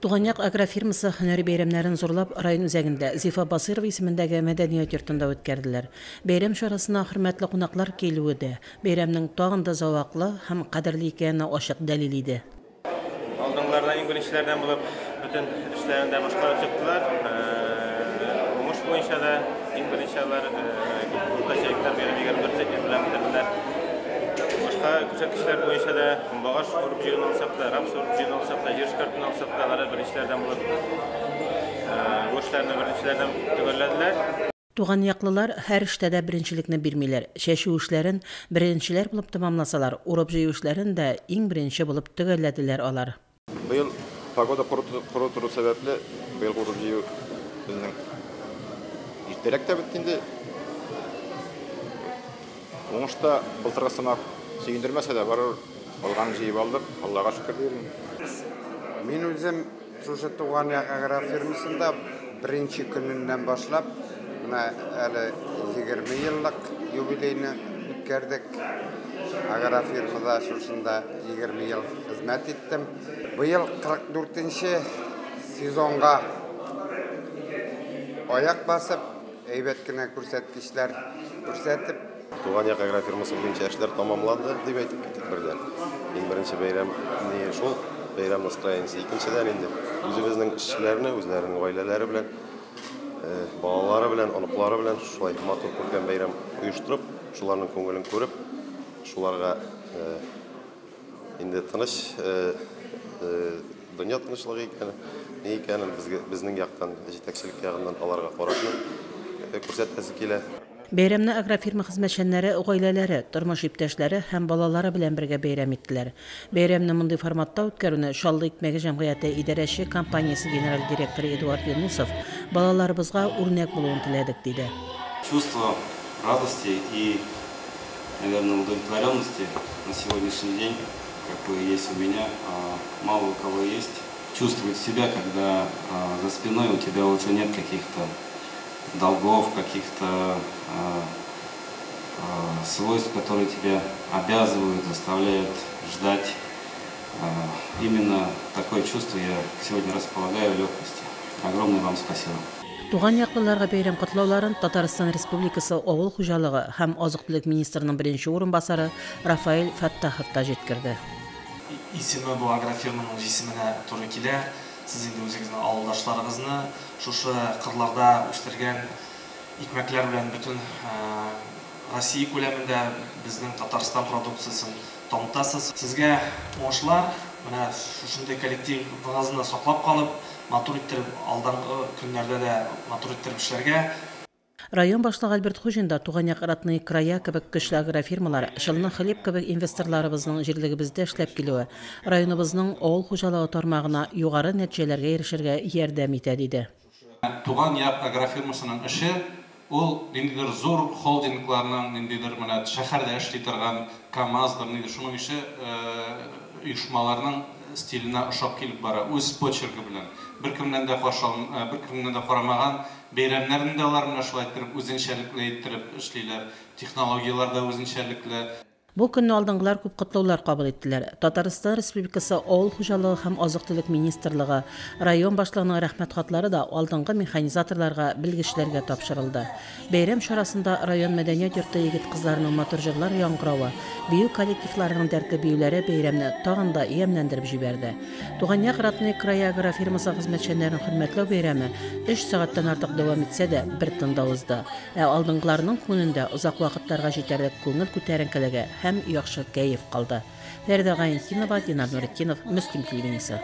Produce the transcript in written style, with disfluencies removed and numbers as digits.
Туганьяк агрофирмасы һөнәри бәйрәмнәрен зурлап район үзәгендә Зифа Басырова исемендәге мәдәният йортында үткәрделәр. Бәйрәм чарасына хөрмәтле кунаклар килүе дә бәйрәмнең тагын да заваклы һәм кадерле икәненә ачык дәлил иде. Алдыңлардан иң беренчеләрдән булып, бүтән эшләрендә башкарып чыктылар. Уңыш буенча да иң беренчеләр проектлар биреп 24 центнер белән бетерделәр. Башка күрсәткечләр буенча да багаш урып җыйган алсак та, рапс урып җыйган алсак та, җир шкартын алсак та, алар беренчеләрдән булып, эшләрне беренчеләрдән төгәлләделәр. Туган яклылар һәр эштә дә беренчелекне бирмиләр. Чәчү эшләрен беренчеләр булып тәмамласалар, урып җыю эшләрен дә иң беренче булып төгәлләделәр алар. Быел погода коры тору сәбәпле, быел урып җыю безнең иртәрәк тә бетте инде. Уңышта былтыргы сынак сөендермәсә дә барыр, алган җыеп алдык, Аллага шөкер диyorum. Мин үзем шушы Туганьяк агрофирмасында беренче көннән башлап, менә әле 20 еллык юбилейны үткәрдек. Агрофирмада шушында 20 ел хезмәт иттем. Быел 44нче сезонга аяк басып, әйбәт кенә күрсәткечләр күрсәтеп, Туганьяк агрофирмасы буенча эшләр тамамланды дип әйтеп китик бердән. Иң беренче бәйрәм шул, бәйрәм настроениесе икенчедән инде. Үзебезнең эшчеләрне, үзләренең гаиләләре белән, балалары белән, оныклары белән шулай матур күргән бәйрәм оештырып, шуларның күңелен күреп, шуларга инде тыныч дөнья тынычлыгы икәнен безнең яктан, җитәкчелек ягыннан аларга карашны күрсәтәсе килә. Бәйрәмне агрофирма хезмәтчәннәре, гаиләләре, тормыш иптәшләре һәм балалары белән бергә бәйрәм иттеләр. Бәйрәмне мондый форматта үткәрүне Шаллы икмәге җәмгыяте идарәче компаниясе генераль директоры Эдуард Юнусов балаларыбызга үрнәк булуын теләдек диде. Чувство радости и, наверное, удовлетворенности на сегодняшний день, какое есть у меня, мало у кого есть. Чувствовать себя, когда за спиной у тебя уже нет каких-то долгов, каких-то свойств, которые тебя обязывают, заставляют ждать. Именно такое чувство я сегодня располагаю в легкости. Огромное вам спасибо. Туган яклыларга бәйрәм котлауларын Татарстан Республикасы авыл хуҗалыгы һәм азык-төлек министрының беренче урынбасары Рафаэль Фаттахов та җиткерде. Исеме бу агрофирманың исеменә туры килә. Сез инде үзегезнең авылдашларыгызны шушы кырларда үстергән икмәкләр белән бөтен Россия күләмендә безнең Татарстан продукциясын танытасыз. Сезгә уңышлар, менә шушындай коллективыгызны саклап калып, матур иттереп, алдынгы көннәрдә дә матур иттереп эшләргә. Район башлыгы Альберт Хуҗин да Туганьяк Ратный края кебек көчле агрофирмалар, Шылны хлеб кебек инвесторларыбызның җирлегебездә эшләп килүе районыбызның авыл хуҗалыгы тармагына югары нәтиҗәләргә ирешергә ярдәм итә диде. Туганьяк агрофирмасының эше ул ниндидер зур холдингларның, ниндидер менә шәһәрдә эшли торган КАМАЗдыр, ниндидер шуның ише оешмаларның стиленә ошап килеп бара, үз почеркы белән. Беркемнән дә карамаган бәйрәмнәрне дә алар менә шулай иттереп үзенчәлекле иттереп эшлиләр, технологиялар да үзенчәлекле. Бу көнне алдыңгылар күп котлаулар кабул иттеләр. Татарстан Республикасы авыл хуҗалыгы һәм азык-төлек министрлыгы, район башлыгының рәхмәт хатлары да алдыңгы механизаторларга, белгечләргә тапшырылды. Бәйрәм чарасында район мәдәният йорты егет-кызларының матур җырлар яңгыравы, бию коллективларының дәртле биюләре бәйрәмне тагын да ямьләндереп җибәрде. Туганьяк Ратный края агрофирмасы хезмәтчәннәрен хөрмәтләү бәйрәме 3 сәгатьтән артык дәвам итсә дә бер тында узды. Алдыңгыларның күңелендә озак вакытларга җитәрлек күңел күтәренкелеге һәм яхшы кәеф калды. Фәридә Гаинтинова, Динар Нуретдинов, Мөслим телевидениесе.